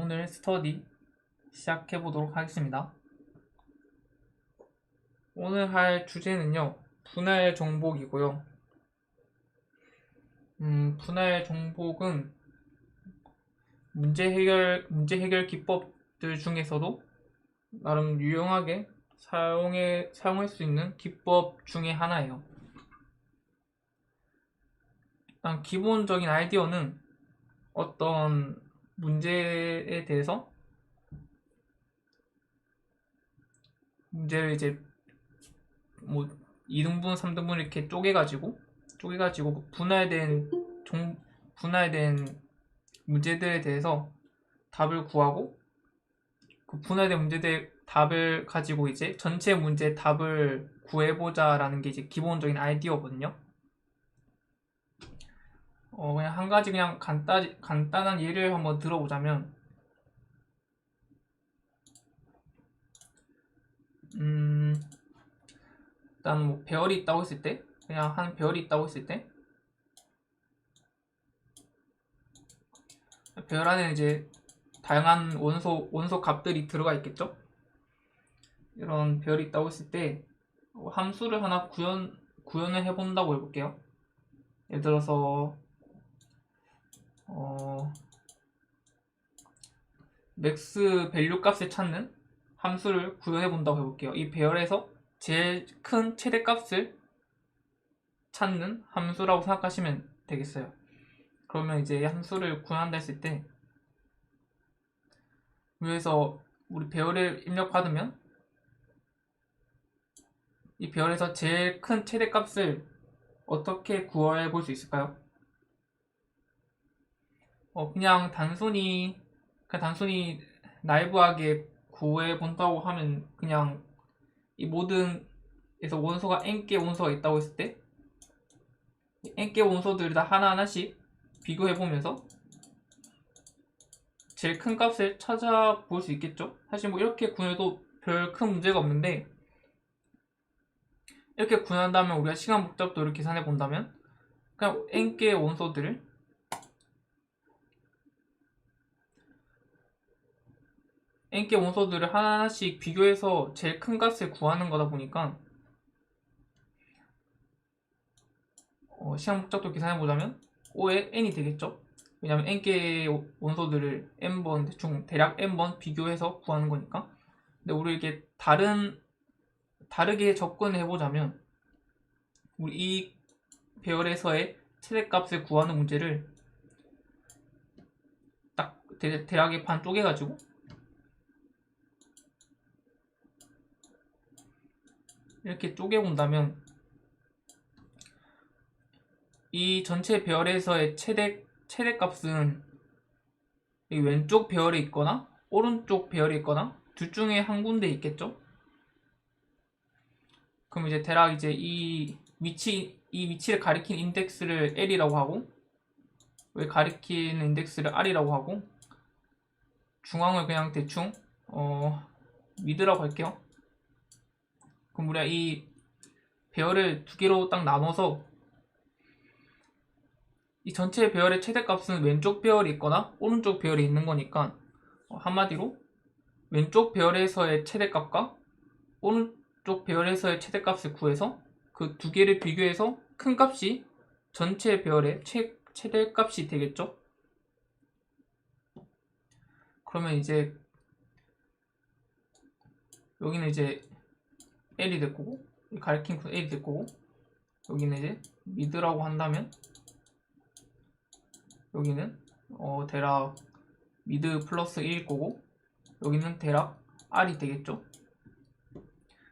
오늘 스터디 시작해 보도록 하겠습니다. 오늘 할 주제는요, 분할 정복이고요. 분할 정복은 문제 해결 기법들 중에서도 나름 유용하게 사용할 수 있는 기법 중에 하나예요. 일단 기본적인 아이디어는 어떤 문제에 대해서 문제를 이제 뭐 2등분, 3등분 이렇게 쪼개가지고 분할된 문제들에 대해서 답을 구하고 그 분할된 문제들 답을 가지고 이제 전체 문제 답을 구해보자라는 게 이제 기본적인 아이디어거든요. 그냥 한 가지 그냥 간단한 예를 한번 들어보자면, 일단 뭐 배열이 있다고 했을 때, 그냥 한 배열이 있다고 했을 때, 배열 안에는 이제 다양한 원소 값들이 들어가 있겠죠? 이런 배열이 있다고 했을 때, 함수를 하나 구현을 해본다고 해볼게요. 예를 들어서, 맥스 밸류 값을 찾는 함수를 구현해 본다고 해볼게요. 이 배열에서 제일 큰 최대값을 찾는 함수라고 생각하시면 되겠어요. 그러면 이제 이 함수를 구현한다 했을 때 위에서 우리 배열을 입력받으면 이 배열에서 제일 큰 최대값을 어떻게 구해 볼 수 있을까요? 그냥 단순히 나이브하게 구해 본다고 하면 그냥 이 모든에서 원소가 n개 원소가 있다고 했을 때 n개 원소들을 다 하나하나씩 비교해보면서 제일 큰 값을 찾아볼 수 있겠죠? 사실 뭐 이렇게 구해도 별 큰 문제가 없는데, 이렇게 구한다면 우리가 시간 복잡도를 계산해 본다면 그냥 n개의 원소들을 하나하나씩 비교해서 제일 큰 값을 구하는 거다 보니까 시간 복잡도 계산해 보자면 5의 n이 되겠죠? 왜냐면 n개의 원소들을 n번 대략 n번 비교해서 구하는 거니까. 근데 우리 이렇게 다르게 접근해 보자면 우리 이 배열에서의 최대값을 구하는 문제를 딱 대략의 반 쪼개가지고 이렇게 쪼개본다면 이 전체 배열에서의 최대값은 이 왼쪽 배열에 있거나 오른쪽 배열에 있거나 둘 중에 한 군데 있겠죠? 그럼 이제 대략 이제 이 위치를 가리킨 인덱스를 L이라고 하고, 왜 가리키는 인덱스를 R이라고 하고, 중앙을 그냥 대충 미드라고 할게요. 그럼 우리가 이 배열을 두 개로 딱 나눠서 이 전체 배열의 최대값은 왼쪽 배열이 있거나 오른쪽 배열이 있는 거니까 한마디로 왼쪽 배열에서의 최대값과 오른쪽 배열에서의 최대값을 구해서 그 두 개를 비교해서 큰 값이 전체 배열의 최대값이 되겠죠? 그러면 이제 여기는 이제 L이 될 거고, 가리킨 코 L이 될 거고, 여기는 이제 미드라고 한다면 여기는 대략 미드 플러스 1일 거고, 여기는 대략 R이 되겠죠?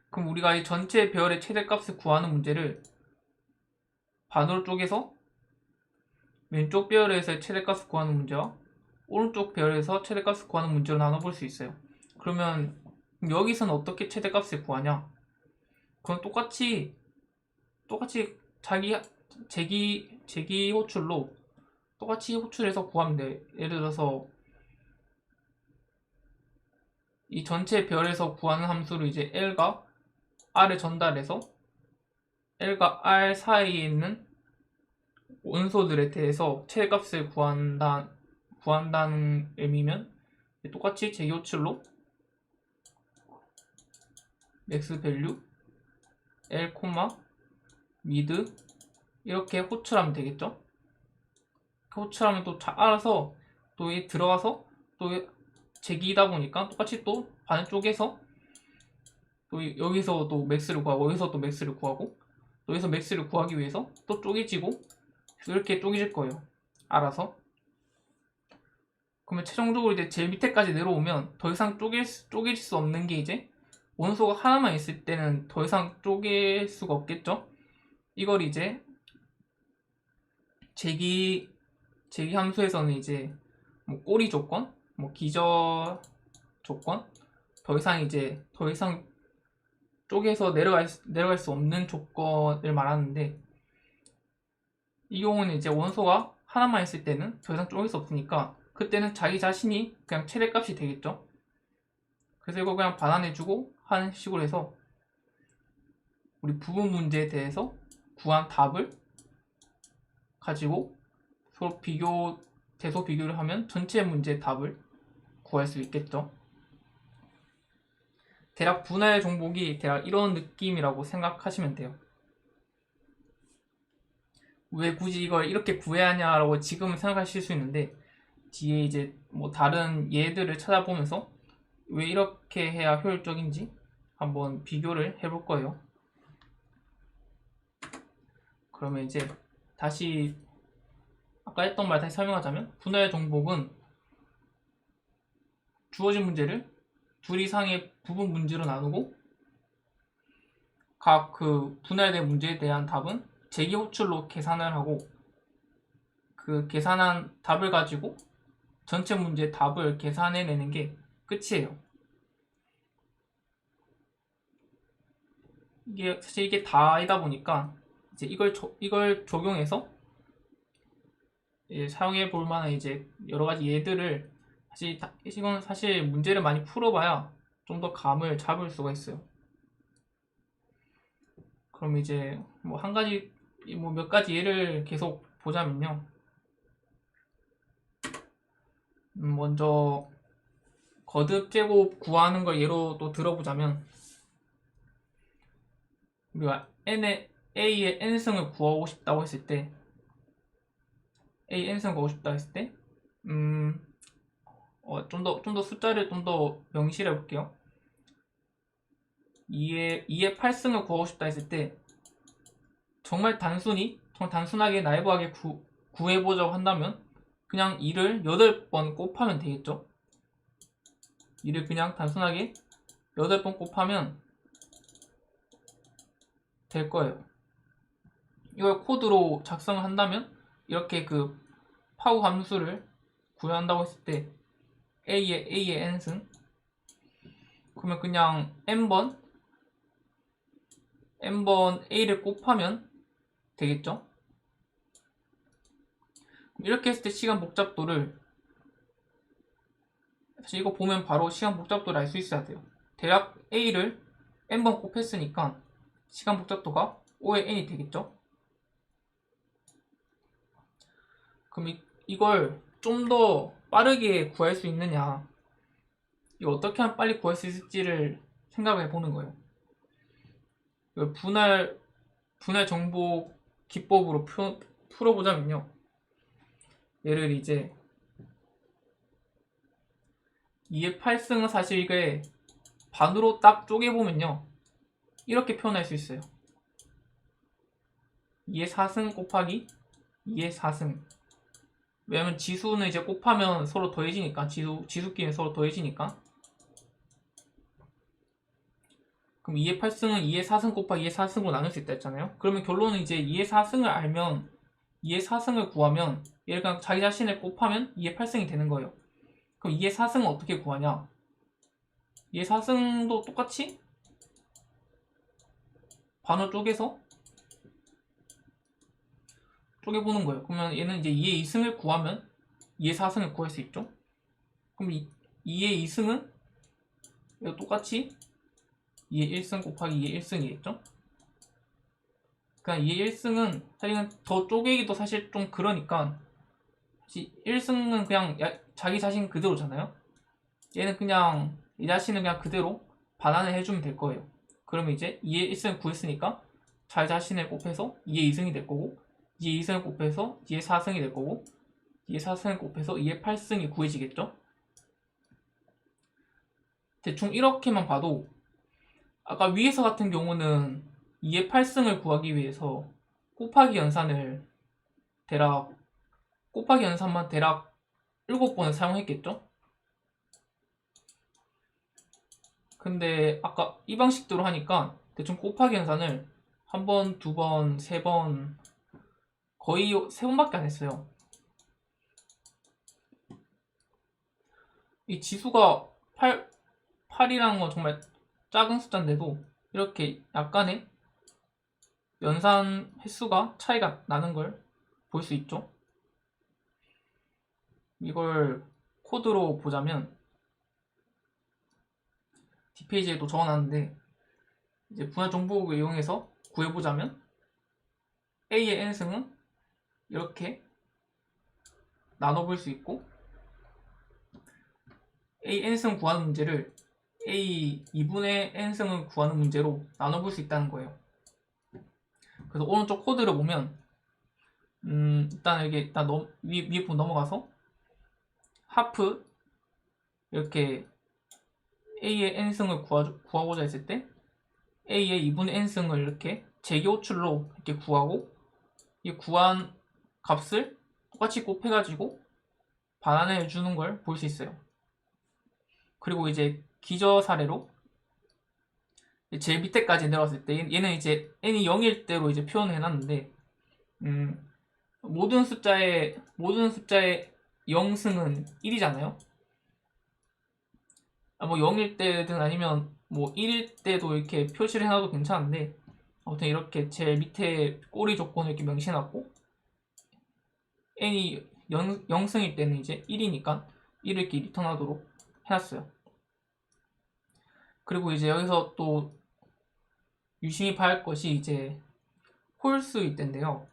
그럼 우리가 이 전체 배열의 최대값을 구하는 문제를 반으로 쪼개서 왼쪽 배열에서의 최대값을 구하는 문제와 오른쪽 배열에서 최대값을 구하는 문제로 나눠볼 수 있어요. 그러면 여기서는 어떻게 최대값을 구하냐? 그럼 똑같이 제기 호출로 똑같이 호출해서 구하면 돼. 예를 들어서 이 전체 별에서 구하는 함수를 이제 L과 R에 전달해서 L과 R 사이에 있는 원소들에 대해서 최대값을 구한다는 의미면 똑같이 제기호출로 맥스 밸류 L, 미드 이렇게 호출하면 되겠죠. 호출하면 또 알아서 또 들어가서 또 제기이다 보니까 똑같이 또 반대쪽에서 또 여기서 또 맥스를 구하고 여기서 또 맥스를 구하고 또 여기서 맥스를 구하기 위해서 또 쪼개지고 이렇게 쪼개질 거예요. 알아서. 그러면 최종적으로 이제 제일 밑에까지 내려오면 더 이상 쪼갤 수 없는 게 이제 원소가 하나만 있을 때는 더 이상 쪼갤 수가 없겠죠. 이걸 이제 제기 함수에서는 이제 뭐 꼬리 조건, 뭐 기저 조건, 더 이상 쪼개서 내려갈 수 없는 조건을 말하는데, 이 경우는 이제 원소가 하나만 있을 때는 더 이상 쪼갤 수 없으니까 그때는 자기 자신이 그냥 최대값이 되겠죠. 그래서 이거 그냥 반환해주고 하는 식으로 해서 우리 부분 문제에 대해서 구한 답을 가지고 서로 대소 비교를 하면 전체 문제의 답을 구할 수 있겠죠. 대략 분할 정복이 대략 이런 느낌이라고 생각하시면 돼요. 왜 굳이 이걸 이렇게 구해야 하냐라고 지금은 생각하실 수 있는데, 뒤에 이제 뭐 다른 예들을 찾아보면서 왜 이렇게 해야 효율적인지 한번 비교를 해볼 거예요. 그러면 이제 다시 아까 했던 말 다시 설명하자면, 분할 정복은 주어진 문제를 둘 이상의 부분 문제로 나누고 각 그 분할된 문제에 대한 답은 제기 호출로 계산을 하고 그 계산한 답을 가지고 전체 문제의 답을 계산해내는 게 끝이에요. 사실 이게 다이다 보니까 이제 이걸 적용해서 사용해 볼 만한 이제 여러 가지 예들을 이건 사실 문제를 많이 풀어봐야 좀 더 감을 잡을 수가 있어요. 그럼 이제 뭐 몇 가지 예를 계속 보자면요. 먼저 거듭 제곱 구하는 걸 예로 또 들어보자면, 우리가 A의 n승을 구하고 싶다고 했을 때, A n승을 구하고 싶다고 했을 때, 좀 더 숫자를 좀 더 명시해 볼게요. 2의 8승을 구하고 싶다 했을 때, 정말 단순하게 나이브하게 구해보자고 한다면, 그냥 2를 8번 곱하면 되겠죠? 2를 그냥 단순하게 8번 곱하면 될 거예요. 이걸 코드로 작성을 한다면, 이렇게 그 파우 함수를 구현한다고 했을 때, A의 n승, 그러면 그냥 n번 A를 곱하면 되겠죠? 이렇게 했을 때 시간 복잡도를, 사실 이거 보면 바로 시간 복잡도를 알 수 있어야 돼요. 대략 A를 n번 곱했으니까 시간 복잡도가 5의 n이 되겠죠? 그럼 이걸 좀 더 빠르게 구할 수 있느냐, 이거 어떻게 하면 빨리 구할 수 있을지를 생각해 보는 거예요. 분할 정복 기법으로 풀어보자면요. 얘를 이제 2의 8승은 사실 이게 반으로 딱 쪼개보면요, 이렇게 표현할 수 있어요. 2의 4승 곱하기 2의 4승. 왜냐면 지수는 이제 곱하면 서로 더해지니까, 지수끼리 서로 더해지니까. 그럼 2의 8승은 2의 4승 곱하기 2의 4승으로 나눌 수 있다 했잖아요. 그러면 결론은 이제 2의 4승을 알면 2의 4승을 구하면 얘를 그냥 자기 자신을 곱하면 2의 8승이 되는 거예요. 그럼 2의 4승은 어떻게 구하냐? 2의 4승도 똑같이 반으로 쪼개보는 거예요. 그러면 얘는 이제 2의 2승을 구하면 2의 4승을 구할 수 있죠. 그럼 2의 2승은 똑같이 2의 1승 곱하기 2의 1승이겠죠. 그냥 2의 1승은 사실은 더 쪼개기도 사실 좀 그러니까, 1승은 그냥 자기 자신 그대로잖아요. 얘는 그냥 이 자신은 그냥 그대로 반환을 해주면 될 거예요. 그러면 이제 2의 1승을 구했으니까 자 자신을 곱해서 2의 2승이 될 거고 2의 2승을 곱해서 2의 4승이 될 거고 2의 4승을 곱해서 2의 8승이 구해지겠죠? 대충 이렇게만 봐도 아까 위에서 같은 경우는 2의 8승을 구하기 위해서 곱하기 연산을 대략 곱하기 연산만 대략 7번을 사용했겠죠? 근데 아까 이 방식대로 하니까 대충 곱하기 연산을 한 번, 두 번, 세 번 거의 세 번밖에 안 했어요. 이 지수가 8이라는 건 정말 작은 숫자인데도 이렇게 약간의 연산 횟수가 차이가 나는 걸 볼 수 있죠. 이걸 코드로 보자면 뒷페이지에도 적어놨는데 이제 분할 정보국을 이용해서 구해보자면 A의 n승은 이렇게 나눠볼 수 있고 A n승 구하는 문제를 A 2분의 n승을 구하는 문제로 나눠볼 수 있다는 거예요. 그래서 오른쪽 코드를 보면 일단 여기 일단 위에 부분 넘어가서 하프 이렇게 A의 n승을 구하고자 했을 때 A의 2분의 n승을 이렇게 재교출로 이렇게 구하고 이 구한 값을 똑같이 곱해가지고 반환해 주는 걸 볼 수 있어요. 그리고 이제 기저 사례로 제일 밑에까지 내려왔을 때 얘는 이제 n이 0일 때로 이제 표현해 놨는데 모든 숫자의 0승은 1이잖아요. 뭐 0일 때든 아니면 뭐 1일 때도 이렇게 표시를 해놔도 괜찮은데 아무튼 이렇게 제일 밑에 꼬리 조건을 이렇게 명시해놨고 n이 0승일 때는 이제 1이니까 1을 이렇게 리턴하도록 해놨어요. 그리고 이제 여기서 또 유심히 봐야 할 것이 이제 홀수일 때인데요.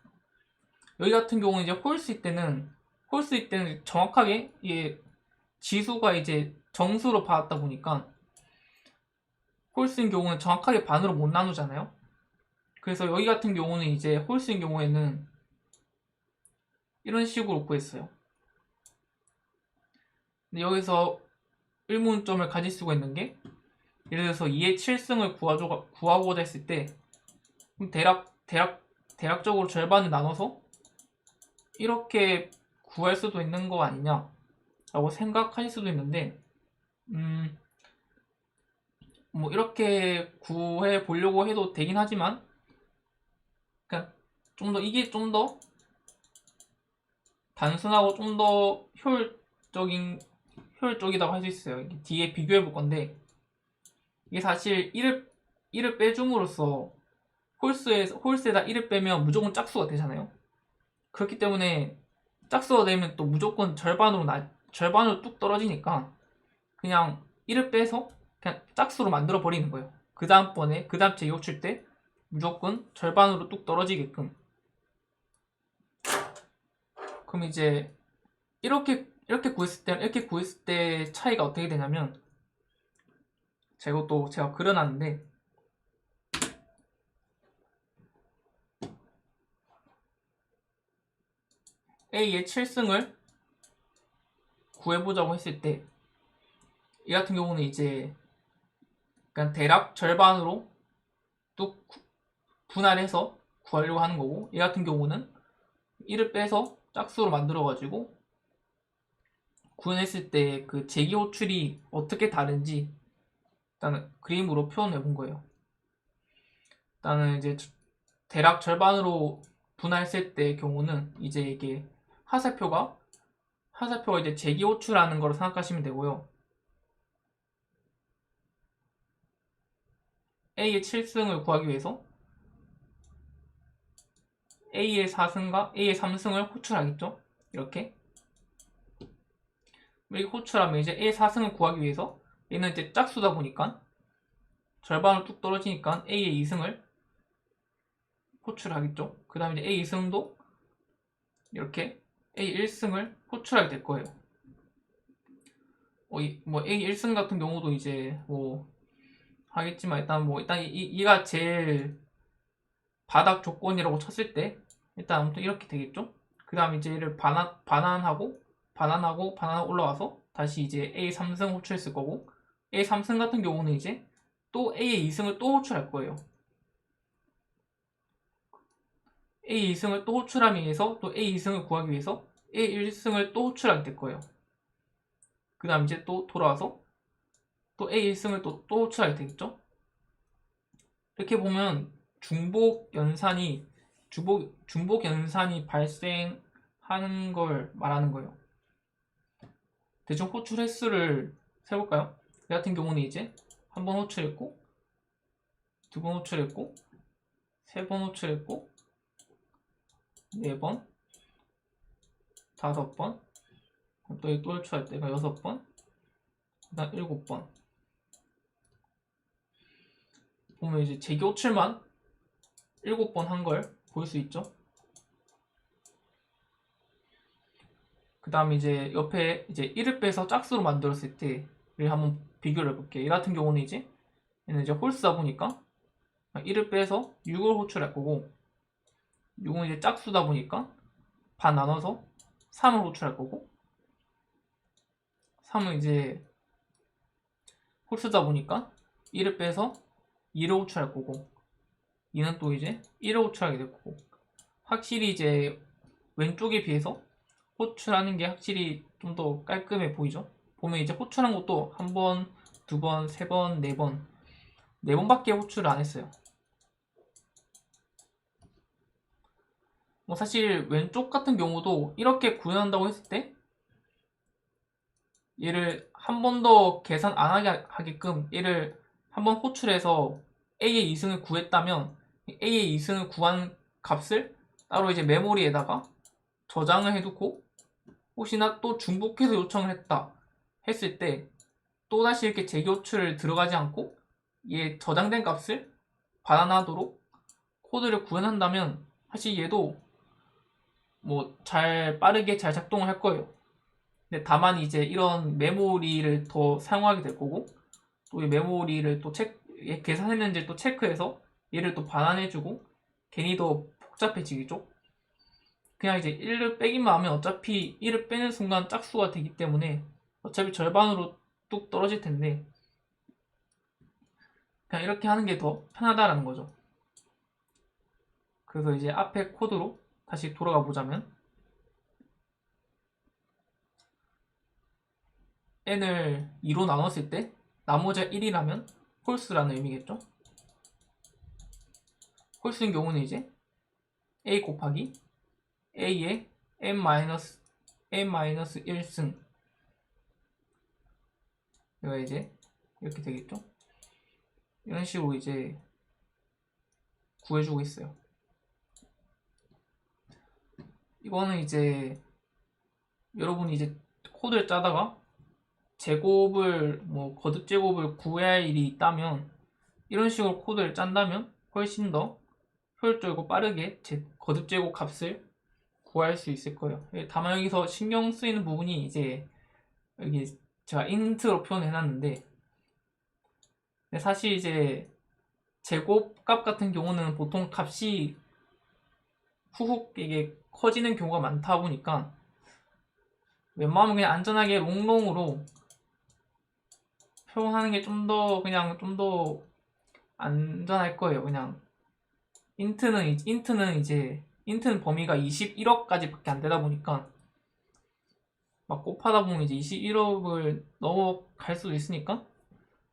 여기 같은 경우는 이제 홀수일 때는 정확하게 이게 지수가 이제 정수로 받았다 보니까 홀수인 경우는 정확하게 반으로 못 나누잖아요. 그래서 여기 같은 경우는 이제 홀수인 경우에는 이런 식으로 구했어요. 근데 여기서 의문점을 가질 수가 있는 게 예를 들어서 2의 7승을 구하고자 했을 때 그럼 대략적으로 절반을 나눠서 이렇게 구할 수도 있는 거 아니냐 라고 생각하실 수도 있는데 뭐 이렇게 구해 보려고 해도 되긴 하지만 그러니까 이게 좀 더 단순하고 좀 더 효율적이라고 할 수 있어요. 뒤에 비교해 볼 건데 이게 사실 1을 빼줌으로써 홀수에다 1을 빼면 무조건 짝수가 되잖아요. 그렇기 때문에 짝수가 되면 또 무조건 절반으로 뚝 떨어지니까 그냥 1을 빼서 그냥 짝수로 만들어 버리는 거예요. 그 다음 제기호 칠 때 무조건 절반으로 뚝 떨어지게끔. 그럼 이제 이렇게 구했을 때 차이가 어떻게 되냐면 이것도 제가 그려놨는데 A의 7승을 구해보자고 했을 때 이 같은 경우는 이제 그냥 대략 절반으로 뚝 분할해서 구하려고 하는 거고 이 같은 경우는 1을 빼서 짝수로 만들어가지고 구현했을 때 그 제기 호출이 어떻게 다른지 일단은 그림으로 표현해 본 거예요. 일단은 이제 대략 절반으로 분할했을 때 경우는 이제 이게 하사표가 이제 제기 호출하는 거로 생각하시면 되고요. A의 7승을 구하기 위해서 A의 4승과 A의 3승을 호출하겠죠? 이렇게 호출하면 이제 A의 4승을 구하기 위해서 얘는 이제 짝수다 보니까 절반으로 뚝 떨어지니까 A의 2승을 호출하겠죠? 그 다음에 이제 A 2승도 이렇게 A 1승을 호출하게 될 거예요. 뭐 A 1승 같은 경우도 이제 뭐 하겠지만 일단 이가 제일 바닥 조건이라고 쳤을 때 일단 아무튼 이렇게 되겠죠. 그 다음 이제 얘를 반환하고 올라와서 다시 이제 A 3승 호출했을 거고, A 3승 같은 경우는 이제 또 A의 2승을 또 호출할 거예요. A 2승을 또 호출하기 위해서 또 A 2승을 구하기 위해서 A 1승을 또 호출하게 될 거예요. 그 다음 이제 또 돌아와서 또 A 1승을 또 호출하게 되겠죠. 이렇게 보면 중복 연산이 발생하는 걸 말하는 거예요. 대충 호출 횟수를 세볼까요? 이 같은 경우는 이제 한 번 호출했고, 두 번 호출했고, 세 번 호출했고, 네 번, 다섯 번, 또 호출할 때가 여섯 번, 그다음 일곱 번. 보면 이제 재기 호출만 7번 한 걸 볼 수 있죠. 그 다음에 이제 옆에 이제 1을 빼서 짝수로 만들었을 때를 한번 비교를 해볼게요. 이 같은 경우는 이제 얘는 이제 홀수다 보니까 1을 빼서 6을 호출할 거고, 6은 이제 짝수다 보니까 반 나눠서 3을 호출할 거고, 3은 이제 홀수다 보니까 1을 빼서 2를 호출할 거고, 2는 또 이제 1을 호출하게 될 거고, 확실히 이제 왼쪽에 비해서 호출하는 게 확실히 좀 더 깔끔해 보이죠? 보면 이제 호출한 것도 한 번, 두 번, 세 번, 네 번, 네 번밖에 호출을 안 했어요. 뭐 사실 왼쪽 같은 경우도 이렇게 구현한다고 했을 때 얘를 한 번 더 계산 안 하게 하게끔 얘를 한 번 호출해서 A의 2승을 구했다면 A의 2승을 구한 값을 따로 이제 메모리에다가 저장을 해두고, 혹시나 또 중복해서 요청을 했다 했을 때 또다시 이렇게 재기 호출을 들어가지 않고 얘 저장된 값을 반환하도록 코드를 구현한다면 사실 얘도 뭐 빠르게 잘 작동을 할 거예요. 근데 다만 이제 이런 메모리를 더 사용하게 될 거고, 또 이 메모리를 또 계산했는지 또 체크해서 얘를 또 반환해주고 괜히 더 복잡해지겠죠. 그냥 이제 1을 빼기만 하면 어차피 1을 빼는 순간 짝수가 되기 때문에 어차피 절반으로 뚝 떨어질 텐데, 그냥 이렇게 하는 게 더 편하다라는 거죠. 그래서 이제 앞에 코드로 다시 돌아가 보자면, n을 2로 나눴을 때 나머지가 1이라면 홀수라는 의미겠죠. 홀수인 경우는 이제 a 곱하기 a의 n-1승, 이거 이제 이렇게 되겠죠. 이런 식으로 이제 구해주고 있어요. 이거는 이제 여러분이 이제 코드를 짜다가 거듭 제곱을 구해야 할 일이 있다면 이런 식으로 코드를 짠다면 훨씬 더 효율적이고 빠르게 거듭 제곱 값을 구할 수 있을 거예요. 다만 여기서 신경 쓰이는 부분이 이제 여기 제가 인트로 표현해 놨는데, 사실 이제 제곱값 같은 경우는 보통 값이 후훅 이게 커지는 경우가 많다 보니까 웬만하면 그냥 안전하게 롱롱으로 표현하는 게 좀 더 안전할 거예요. 그냥 인트는 범위가 21억까지밖에 안 되다 보니까 막 곱하다 보면 이제 21억을 넘어갈 수도 있으니까,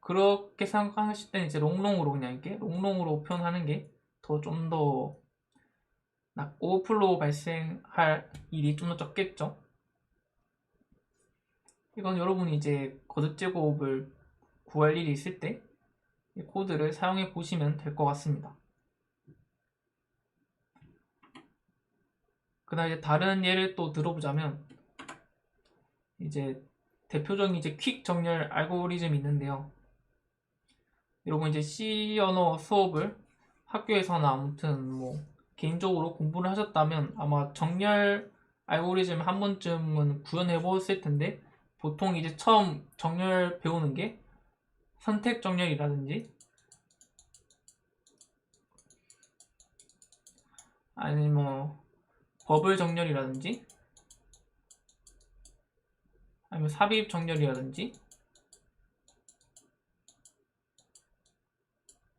그렇게 생각하실 때는 이제 롱롱으로 그냥 이렇게 롱롱으로 표현하는 게 더 좀 더 오버플로우 발생할 일이 좀 더 적겠죠. 이건 여러분이 이제 거듭 제곱을 구할 일이 있을 때 이 코드를 사용해 보시면 될 것 같습니다. 그다음 이제 다른 예를 또 들어보자면, 이제 대표적인 이제 퀵 정렬 알고리즘이 있는데요. 여러분 이제 C 언어 수업을 학교에서나 아무튼 뭐 개인적으로 공부를 하셨다면 아마 정렬 알고리즘 한 번쯤은 구현해 보았을 텐데, 보통 이제 처음 정렬 배우는 게 선택 정렬이라든지 아니면 뭐 버블 정렬이라든지 아니면 삽입 정렬이라든지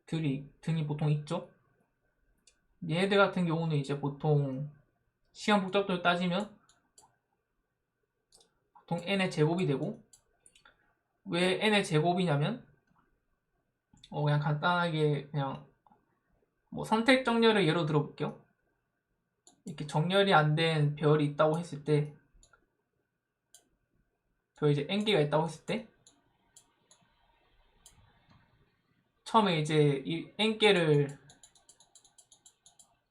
등이 보통 있죠. 얘네들 같은 경우는 이제 보통 시간 복잡도를 따지면 보통 n의 제곱이 되고, 왜 n의 제곱이냐면 그냥 간단하게 그냥 뭐 선택 정렬을 예로 들어 볼게요. 이렇게 정렬이 안 된 별이 있다고 했을 때, 별 이제 n개가 있다고 했을 때 처음에 이제 이 n개를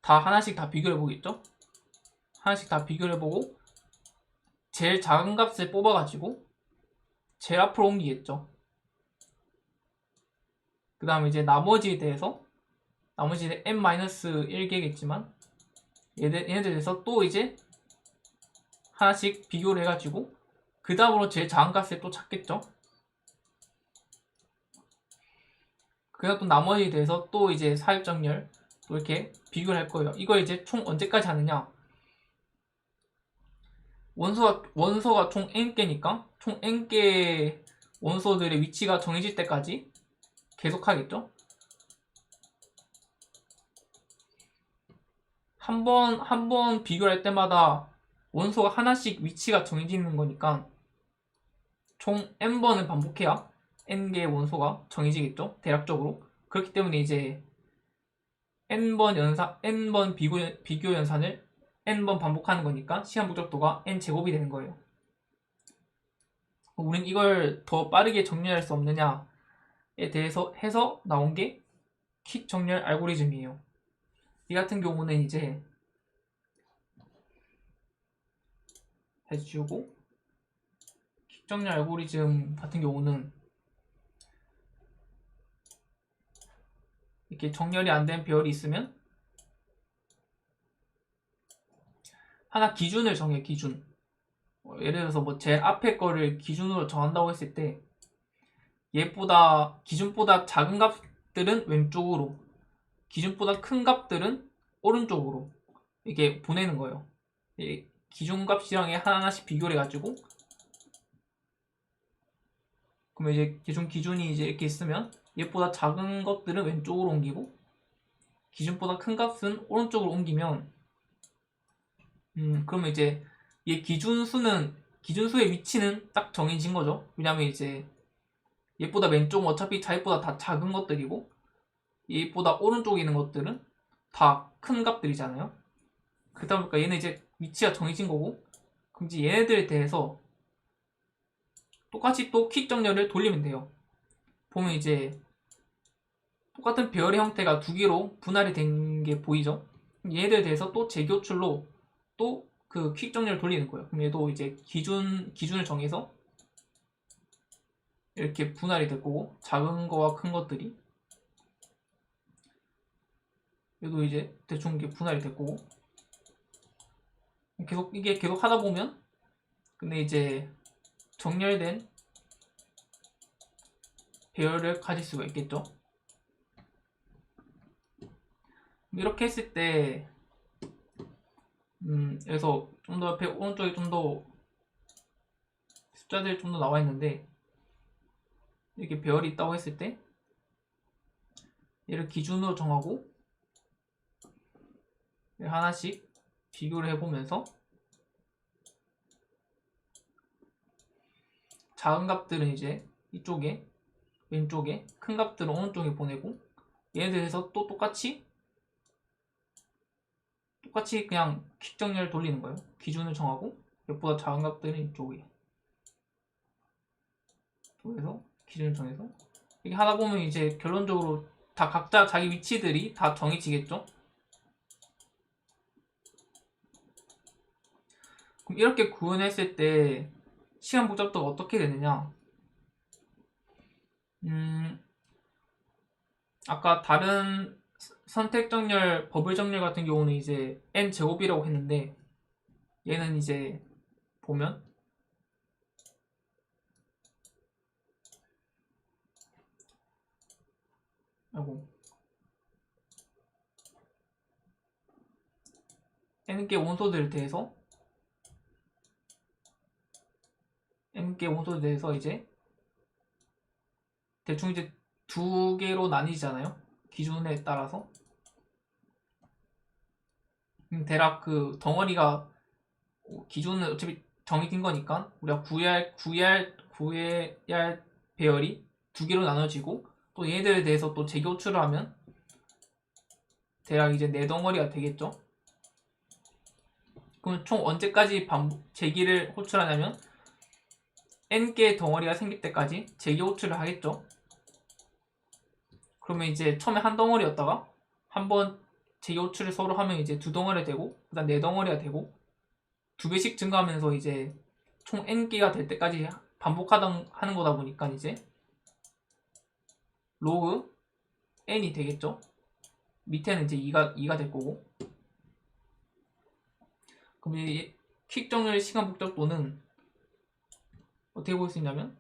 다 하나씩 다 비교해 보겠죠. 하나씩 다 비교를 해보고 제일 작은 값을 뽑아가지고 제일 앞으로 옮기겠죠. 그 다음에 이제 나머지에 대해서 나머지 n-1개겠지만 얘네들에 대해서 또 이제 하나씩 비교를 해가지고 그 다음으로 제일 작은 값을 또 찾겠죠. 그래서 또 나머지에 대해서 또 이제 사입정렬 또 이렇게 비교를 할 거예요. 이걸 이제 총 언제까지 하느냐, 원소가 총 n개니까 총 n개 원소들의 위치가 정해질 때까지 계속 하겠죠. 한 번 비교를 할 때마다 원소가 하나씩 위치가 정해지는 거니까 총 n번을 반복해야 n개의 원소가 정해지겠죠, 대략적으로. 그렇기 때문에 이제 n번 비교 연산을 n번 반복하는 거니까 시간 복잡도가 n제곱이 되는 거예요. 우린 이걸 더 빠르게 정렬할 수 없느냐에 대해서 해서 나온 게 킥 정렬 알고리즘이에요. 이 같은 경우는 이제 해주고, 킥 정렬 알고리즘 같은 경우는 이렇게 정렬이 안 된 배열이 있으면 하나 기준을 정해. 기준. 예를 들어서 뭐 제일 앞에 거를 기준으로 정한다고 했을 때 기준보다 작은 값들은 왼쪽으로, 기준보다 큰 값들은 오른쪽으로 이렇게 보내는 거예요. 기준값이랑 하나씩 비교를 해가지고, 그러면 이제 기준이 이제 이렇게 있으면 얘보다 작은 것들은 왼쪽으로 옮기고 기준보다 큰 값은 오른쪽으로 옮기면 그러면 이제 얘 기준수의 위치는 딱 정해진 거죠. 왜냐면 이제 얘보다 왼쪽은 어차피 자기보다 다 작은 것들이고 얘보다 오른쪽에 있는 것들은 다 큰 값들이잖아요. 그러다 보니까 얘는 이제 위치가 정해진 거고, 그럼 이제 얘네들에 대해서 똑같이 또 퀵 정렬을 돌리면 돼요. 보면 이제 똑같은 배열의 형태가 두 개로 분할이 된 게 보이죠? 얘네들에 대해서 또 재교출로 또 그 퀵 정렬을 돌리는 거예요. 그럼 얘도 이제 기준을 정해서 이렇게 분할이 될 거고, 작은 거와 큰 것들이 얘도 이제 대충 이게 분할이 될 거고, 이게 계속 하다 보면 근데 이제 정렬된 배열을 가질 수가 있겠죠. 이렇게 했을 때 그래서 좀 더 옆에 오른쪽에 좀 더 숫자들이 좀 더 나와 있는데, 이렇게 배열이 있다고 했을 때 얘를 기준으로 정하고 하나씩 비교를 해보면서 작은 값들은 이제 이쪽에 왼쪽에, 큰 값들은 오른쪽에 보내고, 얘네들에서 또 똑같이 그냥 퀵 정렬 돌리는 거예요. 기준을 정하고 얘보다 작은 값들은 이쪽에 그래서 기준을 정해서 이렇게 하다 보면 이제 결론적으로 다 각자 자기 위치들이 다 정해지겠죠. 그럼 이렇게 구현했을 때 시간 복잡도가 어떻게 되느냐, 아까 다른 선택 정렬, 버블 정렬 같은 경우는 이제 n 제곱이라고 했는데, 얘는 이제 보면 아이고 n개 원소들에 대해서 n개 원소들에 대해서 이제 대충 이제 두 개로 나뉘잖아요. 기준에 따라서 대략 그 덩어리가 기준은 어차피 정해진 거니까 우리가 구해야 할 배열이 두 개로 나눠지고 또 얘들에 대해서 또 재기 호출을 하면 대략 이제 네 덩어리가 되겠죠. 그럼 총 언제까지 재기를 호출하냐면 n개의 덩어리가 생길 때까지 재기 호출을 하겠죠. 그러면 이제 처음에 한 덩어리였다가 한번 재기 호출을 서로 하면 이제 두 덩어리가 되고 그다음 네 덩어리가 되고 두 배씩 증가하면서 이제 총 n개가 될 때까지 반복하는 거다 보니까 이제 로그 n이 되겠죠. 밑에는 이제 2가 될 거고. 그럼 이 퀵 정렬 시간 복잡도는 어떻게 볼 수 있냐면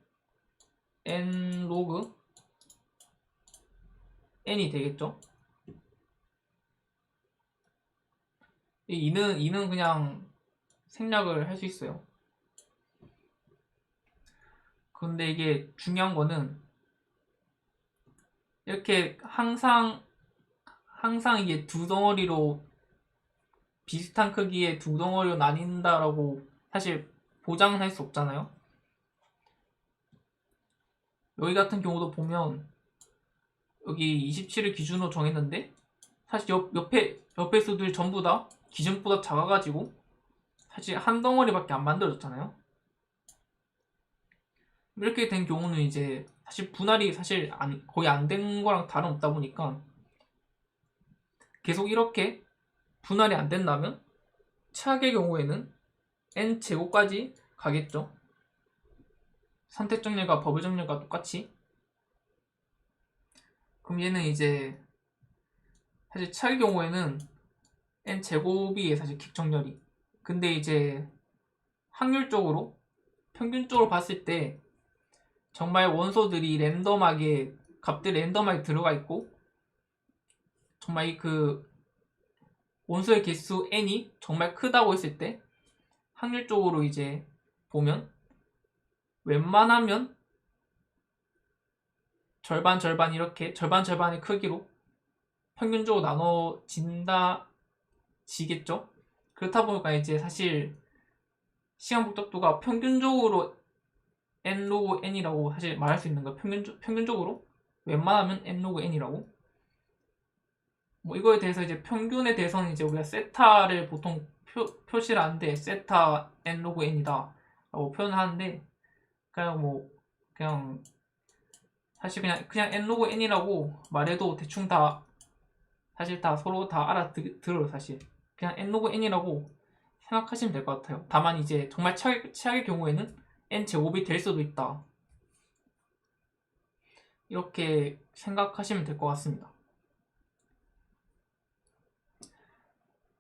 n 로그 n이 되겠죠. 이 2는 그냥 생략을 할 수 있어요. 그런데 이게 중요한 거는 이렇게 항상 이게 두 덩어리로 비슷한 크기의 두 덩어리로 나뉜다라고 사실 보장은 할 수 없잖아요. 여기 같은 경우도 보면 여기 27을 기준으로 정했는데 사실 옆에 수들 전부 다 기준보다 작아가지고 사실 한 덩어리밖에 안 만들어졌잖아요. 이렇게 된 경우는 이제 사실 분할이 사실 거의 안 된 거랑 다름없다 보니까 계속 이렇게 분할이 안 된다면 최악의 경우에는 n제곱까지 가겠죠. 선택 정렬과 버블 정렬과 똑같이. 그럼 얘는 이제 사실 최악의 경우에는 n제곱이 사실 킥 정렬이. 근데 이제 확률적으로 평균적으로 봤을 때 정말 원소들이 값들이 랜덤하게 들어가 있고 정말 그 원소의 개수 n이 정말 크다고 했을 때 확률적으로 이제 보면 웬만하면 절반 이렇게 절반의 크기로 평균적으로 지겠죠. 그렇다 보니까 이제 사실 시간 복잡도가 평균적으로 n 로그 n이라고 사실 말할 수 있는 거예요. 평균적으로 웬만하면 n 로그 n이라고. 뭐 이거에 대해서 이제 평균에 대해서는 이제 우리가 세타를 보통 표시를 하는데 세타 n 로그 n이다 라고 표현하는데 그냥 사실 그냥 n 로그 n이라고 말해도 대충 다 사실 다 서로 다 알아들어요. 사실 그냥 n 로그 n이라고 생각하시면 될 것 같아요. 다만 이제 정말 최악의 경우에는 n 제곱이 될 수도 있다 이렇게 생각하시면 될 것 같습니다.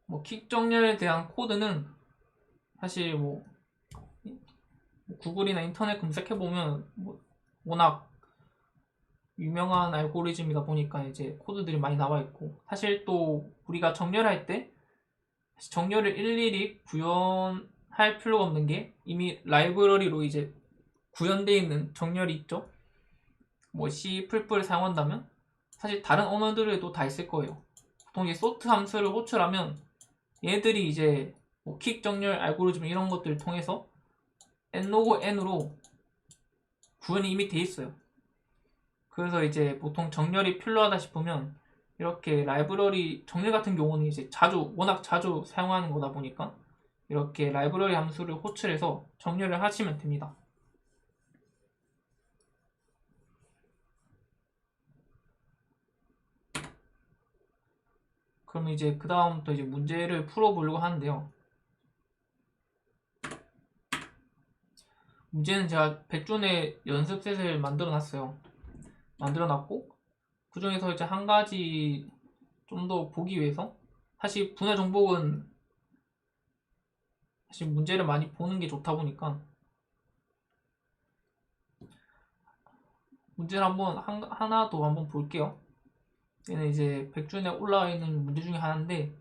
뭐 킥 정렬에 대한 코드는 사실 뭐 구글이나 인터넷 검색해보면 뭐 워낙 유명한 알고리즘이다 보니까 이제 코드들이 많이 나와 있고 사실 또 우리가 정렬할 때 정렬을 일일이 구현할 필요가 없는 게 이미 라이브러리로 이제 구현되어 있는 정렬이 있죠. 뭐 C++을 사용한다면 사실 다른 언어들에도 다 있을 거예요. 보통 이제 소트 함수를 호출하면 얘들이 이제 뭐 킥 정렬 알고리즘 이런 것들을 통해서 n로그 n으로 구현이 이미 돼 있어요. 그래서 이제 보통 정렬이 필요하다 싶으면 이렇게 라이브러리 정렬 같은 경우는 이제 워낙 자주 사용하는 거다 보니까 이렇게 라이브러리 함수를 호출해서 정렬을 하시면 됩니다. 그럼 이제 그 다음부터 이제 문제를 풀어보려고 하는데요. 문제는 제가 100준의 연습셋을 만들어놨고 그 중에서 이제 한 가지 좀 더 보기 위해서 사실 분해 정복은 사실 문제를 많이 보는 게 좋다 보니까 문제를 하나 더 한번 볼게요. 얘는 이제 100준에 올라와 있는 문제 중에 하나인데,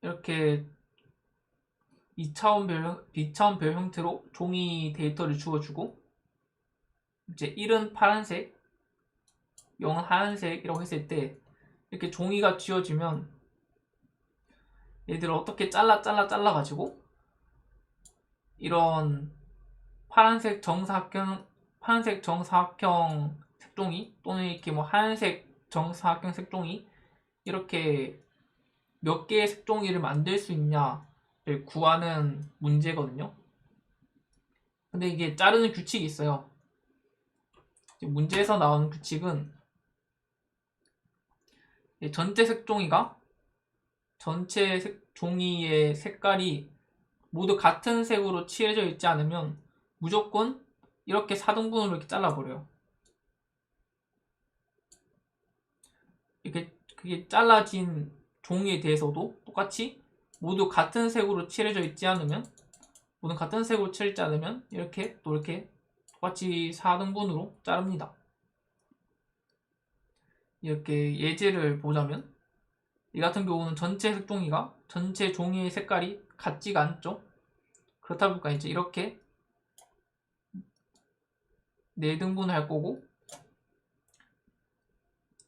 이렇게 B차원별 형태로 종이 데이터를 주어주고, 이제 1은 파란색, 0은 하얀색이라고 했을 때, 이렇게 종이가 쥐어지면 얘들을 어떻게 잘라가지고 이런 파란색 정사각형 색종이 또는 이렇게 뭐 하얀색 정사각형 색종이 이렇게 몇 개의 색종이를 만들 수 있냐를 구하는 문제거든요. 근데 이게 자르는 규칙이 있어요. 문제에서 나오는 규칙은 전체 색종이가 전체 종이의 색깔이 모두 같은 색으로 칠해져 있지 않으면 무조건 이렇게 4등분으로 이렇게 잘라버려요. 이렇게 그게 잘라진 종이에 대해서도 똑같이 모두 같은 색으로 칠해져 있지 않으면 이렇게 또 이렇게 똑같이 4등분으로 자릅니다. 이렇게 예제를 보자면 이 같은 경우는 전체 색종이가 전체 종이의 색깔이 같지가 않죠. 그렇다 보니까 이제 이렇게 4등분을 할 거고,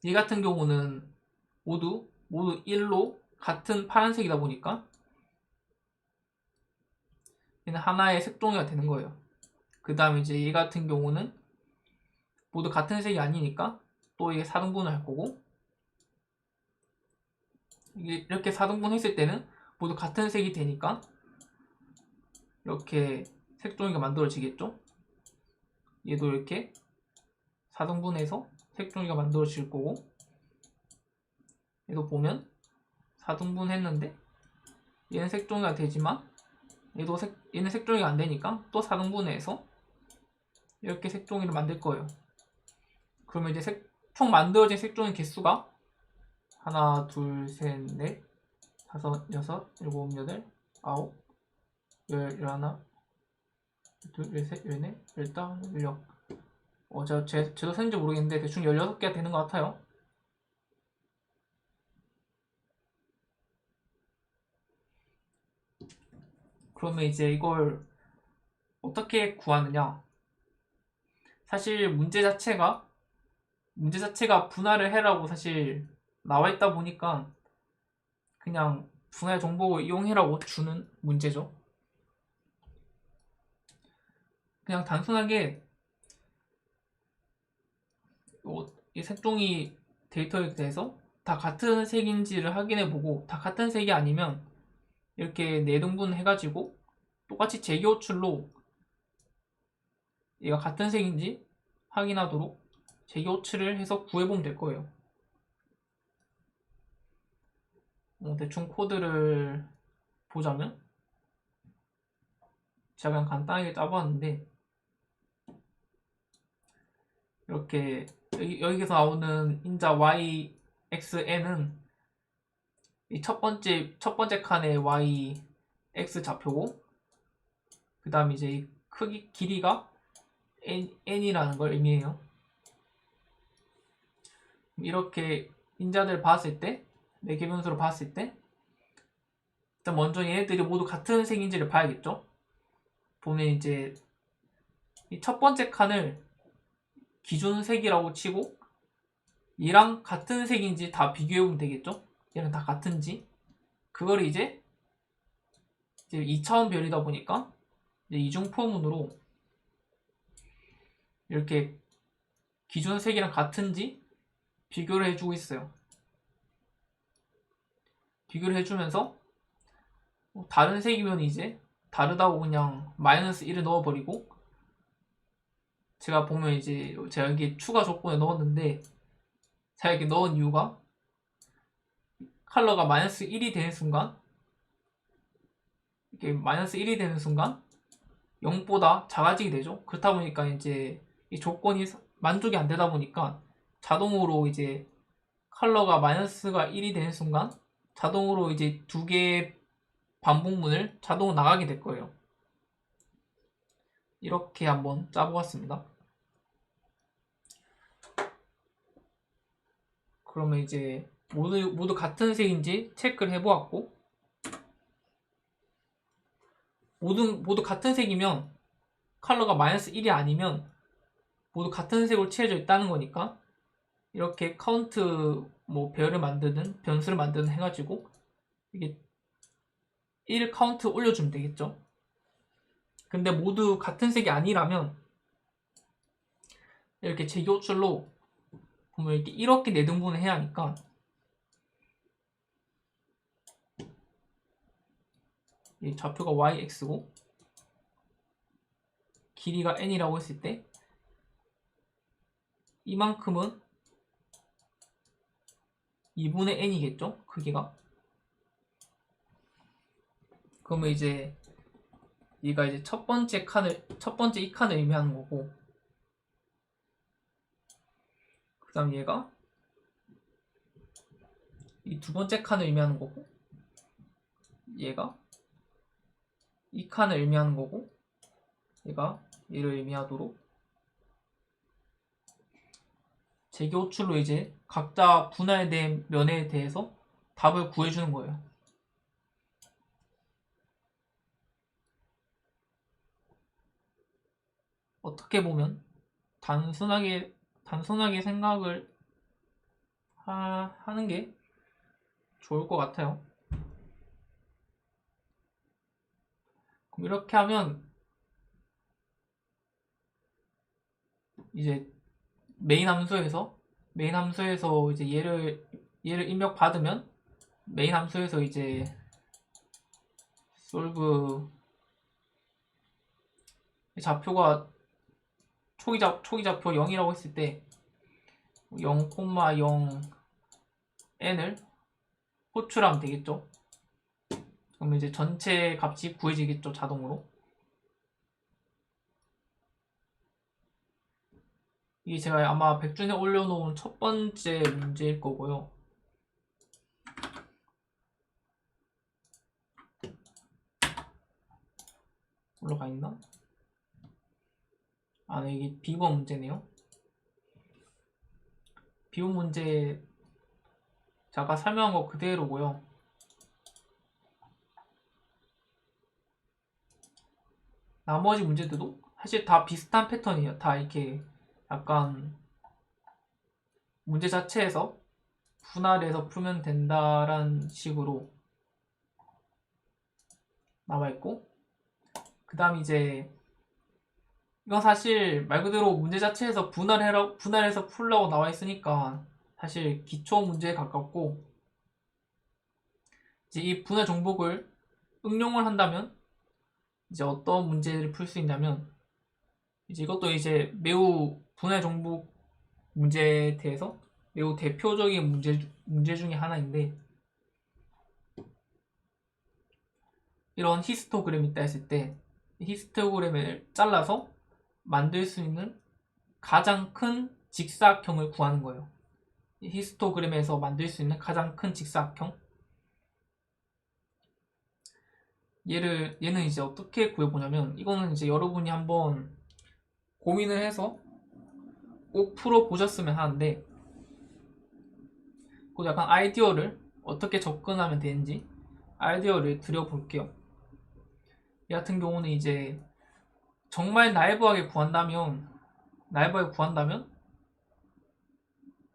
이 같은 경우는 모두 1로 같은 파란색이다 보니까 얘는 하나의 색종이가 되는 거예요. 그 다음에 이제 얘 같은 경우는 모두 같은 색이 아니니까 또 이게 4등분을 할 거고, 이렇게 4등분 했을 때는 모두 같은 색이 되니까 이렇게 색종이가 만들어지겠죠. 얘도 이렇게 4등분해서 색종이가 만들어질 거고, 얘도 보면 4등분 했는데 얘는 색종이가 되지만 얘는 색종이가 안 되니까 또 4등분해서 이렇게 색종이를 만들 거예요. 그러면 이제 총 만들어진 색종이 개수가 하나, 둘, 셋, 넷, 다섯, 여섯, 일곱, 여덟, 아홉, 열, 열하나, 둘, 열셋, 열넷, 열다, 열여. 제도 세는지 모르겠는데 대충 16개가 되는 것 같아요. 그러면 이제 이걸 어떻게 구하느냐? 사실 문제 자체가 분할을 해라고 사실 나와 있다 보니까 그냥 분할 정보를 이용해라고 주는 문제죠. 그냥 단순하게 이 색종이 데이터에 대해서 다 같은 색인지를 확인해보고 다 같은 색이 아니면 이렇게 4등분 해가지고 똑같이 재기호출로 얘가 같은 색인지 확인하도록 재기호출을 해서 구해보면 될 거예요. 대충 코드를 보자면 제가 그냥 간단하게 짜봤는데 이렇게 여기서 나오는 인자 y, x, n은 이 첫 번째 칸의 y, x 좌표고, 그 다음에 이제 이 길이가 n이라는 걸 의미해요. 이렇게 인자들 봤을 때, 4개 변수로 봤을 때, 일단 먼저 얘네들이 모두 같은 색인지를 봐야겠죠? 보면 이제 이 첫 번째 칸을 기준색이라고 치고, 얘랑 같은 색인지 다 비교해보면 되겠죠? 얘는 다 같은지. 그걸 이제 2차원 별이다 보니까 이중포문으로 이렇게 기준색이랑 같은지 비교를 해주고 있어요. 비교를 해주면서 다른 색이면 이제 다르다고 그냥 -1을 넣어버리고, 제가 보면 이제 제가 여기 추가 조건에 넣었는데 제가 이렇게 넣은 이유가 컬러가 -1이 되는 순간, 이렇게 -1이 되는 순간 0보다 작아지게 되죠. 그렇다 보니까 이제 이 조건이 만족이 안 되다 보니까 자동으로 이제 컬러가 -가 1이 되는 순간 자동으로 이제 2개의 반복문을 자동으로 나가게 될 거예요. 이렇게 한번 짜보았습니다. 그러면 이제 모두 같은 색인지 체크를 해보았고, 모두 같은 색이면 컬러가 -1이 아니면 모두 같은 색으로 칠해져 있다는 거니까 이렇게 카운트 뭐 배열을 만드는 변수를 만드는 해가지고 이게 1 카운트 올려주면 되겠죠. 근데 모두 같은 색이 아니라면 이렇게 재교출로 보면 이렇게 4등분을 해야 하니까 이 좌표가 yx고 길이가 n이라고 했을 때 이만큼은 2분의 n이겠죠? 크기가. 그러면 이제 얘가 이제 첫 번째 이 칸을 의미하는 거고, 그 다음 얘가 이 두 번째 칸을 의미하는 거고, 얘가 이 칸을 의미하는 거고, 얘가 얘를 의미하도록 재교출로 이제 각자 분할된 면에 대해서 답을 구해주는 거예요. 어떻게 보면 단순하게 생각을 하는 게 좋을 것 같아요. 그럼 이렇게 하면 이제 메인 함수에서 이제 얘를 입력받으면 메인 함수에서 이제 솔브 좌표가 초기 좌표 0이라고 했을 때 0,0 n을 호출하면 되겠죠. 그럼 이제 전체 값이 구해지겠죠, 자동으로. 이게 제가 아마 백준에 올려놓은 첫 번째 문제일 거고요. 올라가 있나? 아, 네, 이게 비번 문제네요. 비번 문제 제가 설명한 거 그대로고요. 나머지 문제들도 사실 다 비슷한 패턴이에요. 다 이렇게 약간 문제 자체에서 분할해서 풀면 된다라는 식으로 나와있고, 그 다음 이제 이건 사실 말 그대로 문제 자체에서 분할해서 풀라고 나와있으니까 사실 기초 문제에 가깝고, 이제 이 분할 정복을 응용을 한다면 이제 어떤 문제를 풀 수 있냐면, 이제 이것도 이제 매우 분할 정복 문제에 대해서 매우 대표적인 문제 중에 하나인데, 이런 히스토그램이 있다 했을 때 히스토그램을 잘라서 만들 수 있는 가장 큰 직사각형을 구하는 거예요. 히스토그램에서 만들 수 있는 가장 큰 직사각형, 얘는 이제 어떻게 구해보냐면, 이거는 이제 여러분이 한번 고민을 해서 꼭 풀어보셨으면 하는데, 그 약간 아이디어를 어떻게 접근하면 되는지 아이디어를 드려볼게요. 이 같은 경우는 이제 정말 나이브하게 구한다면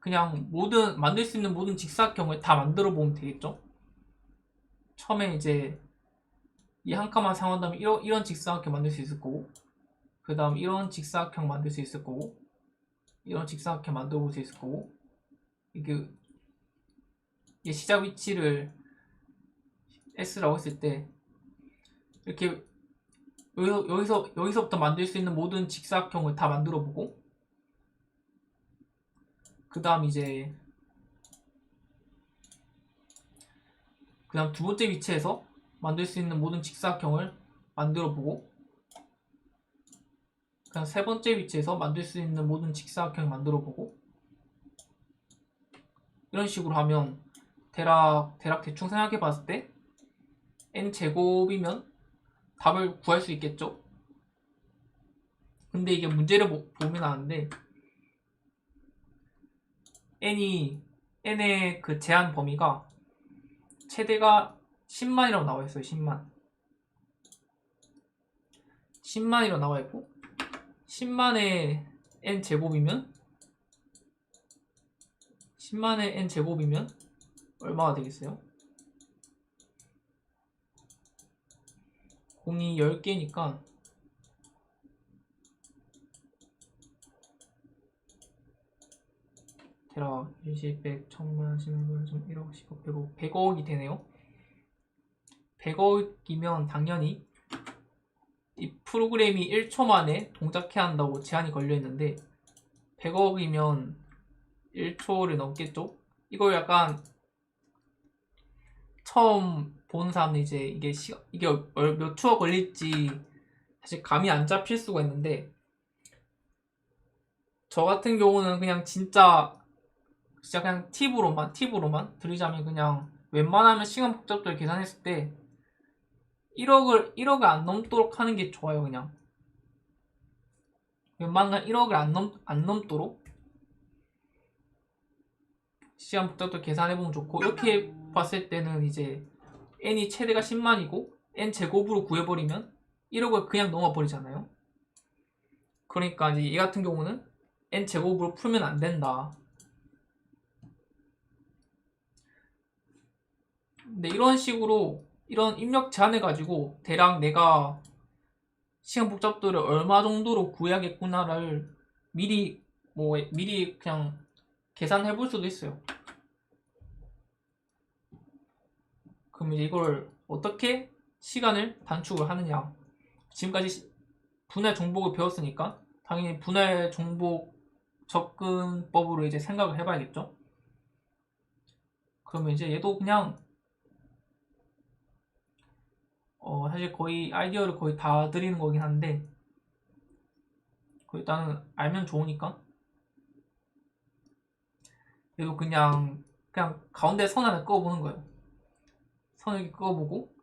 그냥 만들 수 있는 모든 직사각형을 다 만들어 보면 되겠죠. 처음에 이제 이 한 칸만 사용한다면 이런 직사각형 만들 수 있을 거고, 그 다음 이런 직사각형 만들 수 있을 거고, 이런 직사각형 만들어 볼 수 있을 거고, 이게 시작 위치를 S라고 했을 때 이렇게 여기서부터 만들 수 있는 모든 직사각형을 다 만들어 보고, 그 다음 두 번째 위치에서 만들 수 있는 모든 직사각형을 만들어 보고, 그다음 세 번째 위치에서 만들 수 있는 모든 직사각형을 만들어 보고, 이런 식으로 하면 대략 대충 생각해 봤을 때 n제곱이면 답을 구할 수 있겠죠. 근데 이게 문제를 보면 아는데, n이 n의 그 제한 범위가 최대가 10만이라고 나와 있어요. 10만. 10만이라고 나와 있고 10만의 n 제곱이면 10만의 n 제곱이면 얼마가 되겠어요? 공이 10개니까 대략 10, 100, 1000만, 10만, 1억, 10억, 100억, 100억이 되네요. 100억이면 당연히 이 프로그램이 1초 만에 동작해야 한다고 제한이 걸려 있는데 100억이면 1초를 넘겠죠? 이걸 약간 처음 보는 사람은 이제 이게 몇 초가 걸릴지 사실 감이 안 잡힐 수가 있는데 저 같은 경우는 그냥 진짜 그냥 팁으로만 드리자면 그냥 웬만하면 시간 복잡도를 계산했을 때 1억을 안 넘도록 하는 게 좋아요. 그냥 웬만하면 1억을 안 넘도록 시간 복잡도 계산해보면 좋고 이렇게 봤을 때는 이제 n이 최대가 10만이고 n 제곱으로 구해버리면 1억을 그냥 넘어버리잖아요. 그러니까 이제 이 같은 경우는 n 제곱으로 풀면 안 된다. 근데 이런 식으로 이런 입력 제한해 가지고 대략 내가 시간 복잡도를 얼마 정도로 구해야겠구나를 미리 그냥 계산해 볼 수도 있어요. 그럼 이제 이걸 어떻게 시간을 단축을 하느냐. 지금까지 분할 정복을 배웠으니까 당연히 분할 정복 접근법으로 이제 생각을 해봐야겠죠. 그러면 이제 얘도 그냥 사실 거의 아이디어를 거의 다 드리는 거긴 한데 일단은 알면 좋으니까 얘도 그냥 가운데 선 하나 그어보는 거예요. 선을 이렇게 그어보고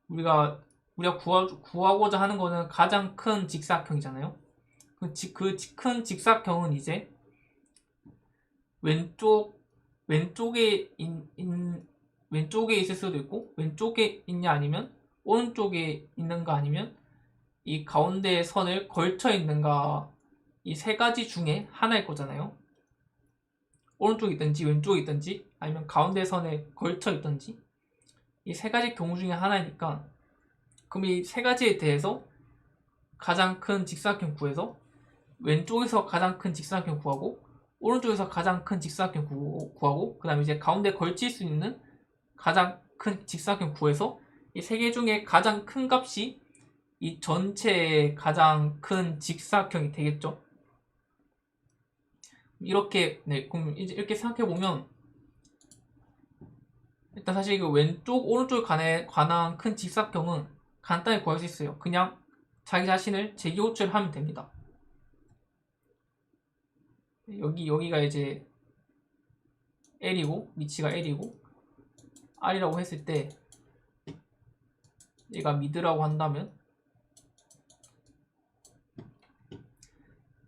우리가 구하고자 하는 거는 가장 큰 직사각형이잖아요. 그 큰 직사각형은 이제 왼쪽에 왼쪽에 있을 수도 있고 왼쪽에 있냐 아니면 오른쪽에 있는가 아니면 이 가운데 선을 걸쳐 있는가 이 세 가지 중에 하나일 거잖아요. 오른쪽에 있든지 왼쪽에 있든지 아니면 가운데 선에 걸쳐 있든지 이 세 가지 경우 중에 하나이니까 그럼 이 세 가지에 대해서 가장 큰 직사각형 구해서 왼쪽에서 가장 큰 직사각형 구하고 오른쪽에서 가장 큰 직사각형 구하고 그 다음에 이제 가운데 걸칠 수 있는 가장 큰 직사각형 구해서 이 세 개 중에 가장 큰 값이 이 전체의 가장 큰 직사각형이 되겠죠. 그럼 이제 이렇게 생각해 보면 일단 사실 그 왼쪽 오른쪽 관한 큰 직사각형은 간단히 구할 수 있어요. 그냥 자기 자신을 재기호출하면 됩니다. 여기가 이제 L이고 위치가 L이고 R이라고 했을 때 얘가 미드라고 한다면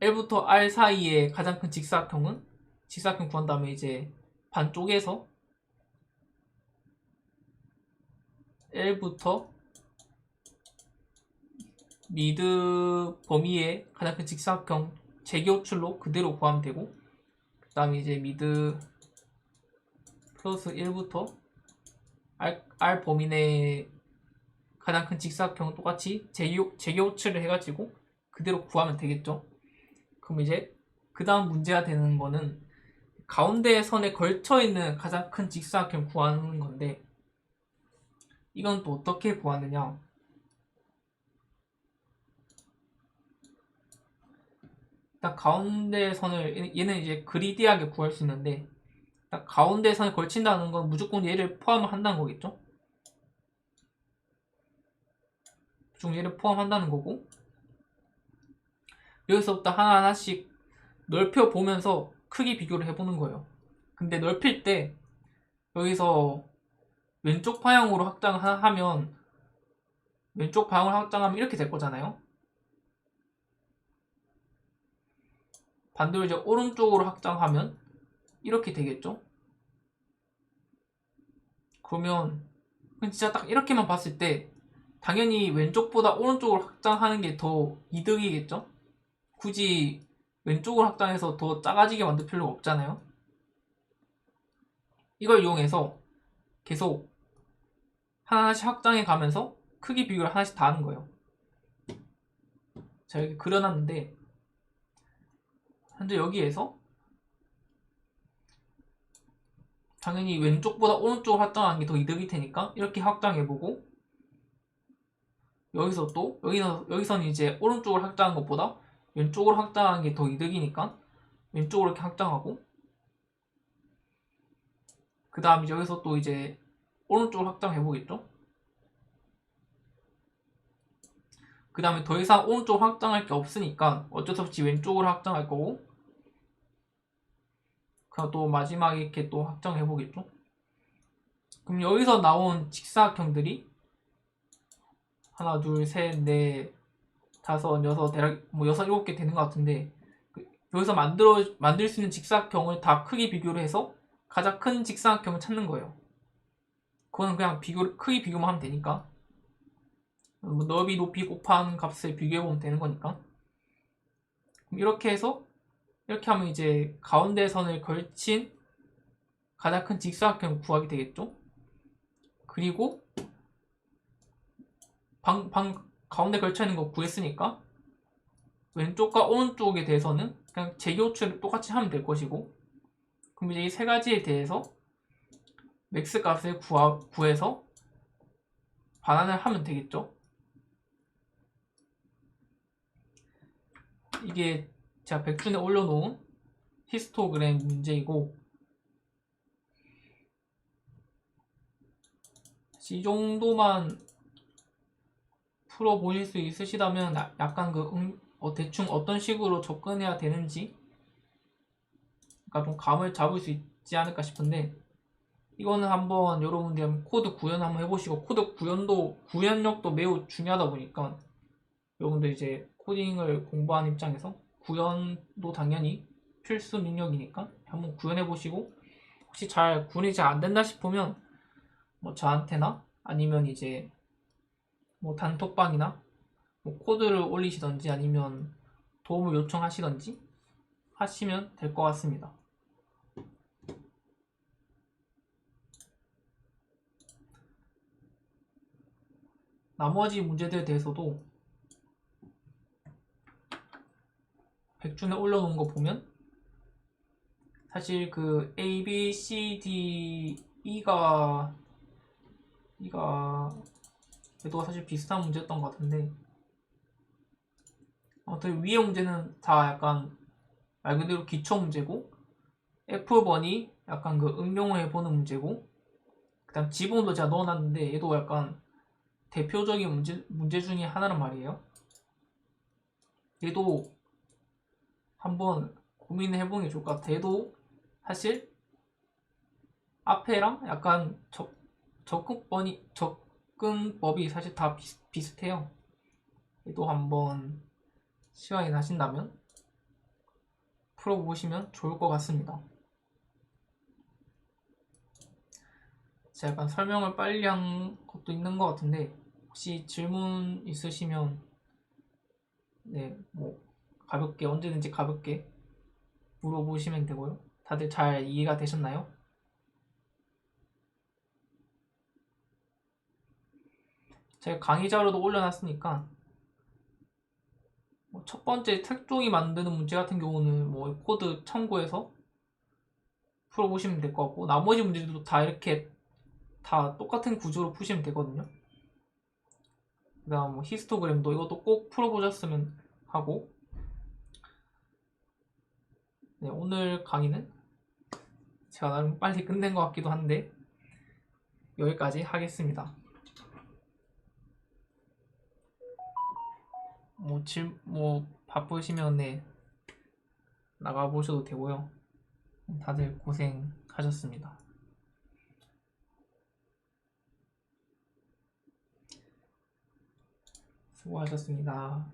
L부터 R 사이의 가장 큰 직사각형 구한 다음에 이제 반쪽에서 L부터 미드 범위의 가장 큰 직사각형 재기호출로 그대로 구하면 되고 그 다음에 이제 미드 플러스 1부터 R 범위 내 가장 큰 직사각형 똑같이 재기호출을 해가지고 그대로 구하면 되겠죠. 그럼 이제 그 다음 문제가 되는 거는 가운데 선에 걸쳐있는 가장 큰 직사각형 구하는 건데 이건 또 어떻게 구하느냐. 딱 가운데 선을 얘는 이제 그리디하게 구할 수 있는데 딱 가운데 선에 걸친다는 건 무조건 얘를 포함한다는 거겠죠. 무조건 얘를 포함한다는 거고 여기서부터 하나하나씩 넓혀보면서 크기 비교를 해보는 거예요. 근데 넓힐 때 여기서 왼쪽 방향으로 확장하면 왼쪽 방향으로 확장하면 이렇게 될 거잖아요. 반대로 이제 오른쪽으로 확장하면 이렇게 되겠죠? 그러면 진짜 딱 이렇게만 봤을 때 당연히 왼쪽보다 오른쪽을 확장하는 게 더 이득이겠죠? 굳이 왼쪽을 확장해서 더 작아지게 만들 필요가 없잖아요. 이걸 이용해서 계속 하나씩 확장해 가면서 크기 비교를 하나씩 다 하는 거예요. 자, 여기 그려놨는데 현재 여기에서 당연히 왼쪽보다 오른쪽을 확장하는 게 더 이득일 테니까 이렇게 확장해보고, 여기서 또 여기서는 이제 오른쪽을 확장한 것보다 왼쪽을 확장하는 게 더 이득이니까 왼쪽으로 이렇게 확장하고, 그 다음 이제 여기서 또 이제 오른쪽을 확장해보겠죠. 그 다음에 더 이상 오른쪽 확장할 게 없으니까 어쩔 수 없이 왼쪽을 확장할 거고, 그럼 또 마지막에 이렇게 또 확장해 보겠죠. 그럼 여기서 나온 직사각형들이 하나, 둘, 셋, 넷, 다섯, 여섯, 대략 뭐 여섯, 일곱 개 되는 것 같은데, 여기서 만들 수 있는 직사각형을 다 크기 비교를 해서 가장 큰 직사각형을 찾는 거예요. 그거는 그냥 크기 비교만 하면 되니까, 뭐 넓이, 높이 곱한 값을 비교해 보면 되는 거니까. 그럼 이렇게 해서 이렇게 하면 이제 가운데 선을 걸친 가장 큰 직사각형을 구하게 되겠죠. 그리고 가운데 걸쳐 있는 거 구했으니까 왼쪽과 오른쪽에 대해서는 그냥 재교출을 똑같이 하면 될 것이고, 그럼 이제 이 세 가지에 대해서 맥스 값을 구해서 반환을 하면 되겠죠. 이게 제가 백준에 올려놓은 히스토그램 문제이고, 이 정도만 풀어보실 수 있으시다면 약간 대충 어떤 식으로 접근해야 되는지 그러니까 좀 감을 잡을 수 있지 않을까 싶은데, 이거는 한번 여러분들 코드 구현 한번 해보시고, 코드 구현력도 매우 중요하다 보니까 여러분들 이제 코딩을 공부하는 입장에서 구현도 당연히 필수 능력이니까 한번 구현해보시고, 혹시 구현이 잘 안된다 싶으면 뭐 저한테나 아니면 이제 뭐 단톡방이나 뭐 코드를 올리시던지 아니면 도움을 요청하시던지 하시면 될 것 같습니다. 나머지 문제들에 대해서도 백준에 올려놓은 거 보면 사실 그 A, B, C, D, E가 얘도 사실 비슷한 문제였던 것 같은데, 아무튼 위의 문제는 다 약간 말 그대로 기초 문제고, F번이 약간 그 응용해보는 문제고, 그 다음 지붕도 제가 넣어놨는데 얘도 약간 대표적인 문제 중에 하나란 말이에요. 얘도 한번 고민해보는 게 좋을 것 같아요. 얘도 사실 앞에랑 약간 접근법이 사실 다 비슷해요. 얘도 한번 시간이 나신다면 풀어보시면 좋을 것 같습니다. 제가 약간 설명을 빨리 한 것도 있는 것 같은데, 혹시 질문 있으시면 뭐 언제든지 가볍게 물어보시면 되고요. 다들 잘 이해가 되셨나요? 제가 강의 자료도 올려놨으니까 첫 번째 특종이 만드는 문제 같은 경우는 뭐 코드 참고해서 풀어보시면 될 것 같고, 나머지 문제들도 다 이렇게 다 똑같은 구조로 푸시면 되거든요. 그 다음 뭐 히스토그램도 이것도 꼭 풀어보셨으면 하고, 네, 오늘 강의는 제가 나름 빨리 끝낸 것 같기도 한데 여기까지 하겠습니다. 뭐 바쁘시면 나가보셔도 되고요. 다들 고생하셨습니다. 수고하셨습니다.